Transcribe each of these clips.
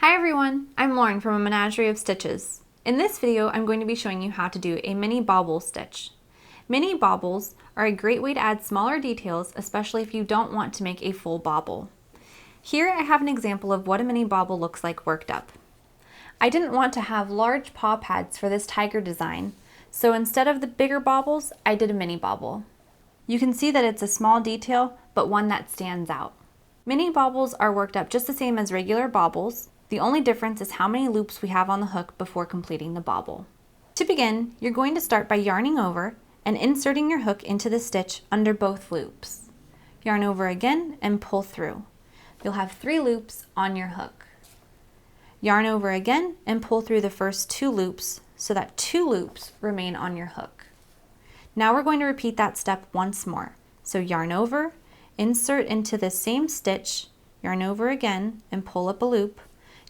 Hi everyone, I'm Lauren from A Menagerie of Stitches. In this video, I'm going to be showing you how to do a mini bobble stitch. Mini bobbles are a great way to add smaller details, especially if you don't want to make a full bobble. Here I have an example of what a mini bobble looks like worked up. I didn't want to have large paw pads for this tiger design, so instead of the bigger bobbles, I did a mini bobble. You can see that it's a small detail, but one that stands out. Mini bobbles are worked up just the same as regular bobbles. The only difference is how many loops we have on the hook before completing the bobble. To begin, you're going to start by yarning over and inserting your hook into the stitch under both loops. Yarn over again and pull through. You'll have 3 loops on your hook. Yarn over again and pull through the first 2 loops so that 2 loops remain on your hook. Now we're going to repeat that step once more. So yarn over, insert into the same stitch, yarn over again and pull up a loop,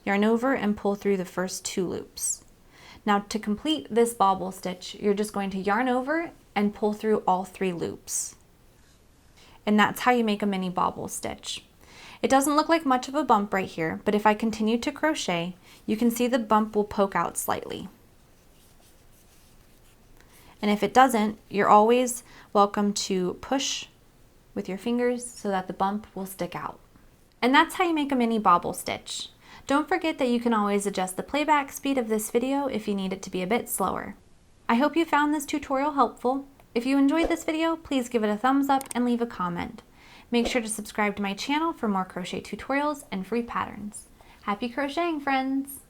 yarn over and pull through the first 2 loops. Now to complete this bobble stitch, you're just going to yarn over and pull through all 3 loops. And that's how you make a mini bobble stitch. It doesn't look like much of a bump right here, but if I continue to crochet, you can see the bump will poke out slightly. And if it doesn't, you're always welcome to push with your fingers so that the bump will stick out. And that's how you make a mini bobble stitch. Don't forget that you can always adjust the playback speed of this video if you need it to be a bit slower. I hope you found this tutorial helpful. If you enjoyed this video, please give it a thumbs up and leave a comment. Make sure to subscribe to my channel for more crochet tutorials and free patterns. Happy crocheting, friends!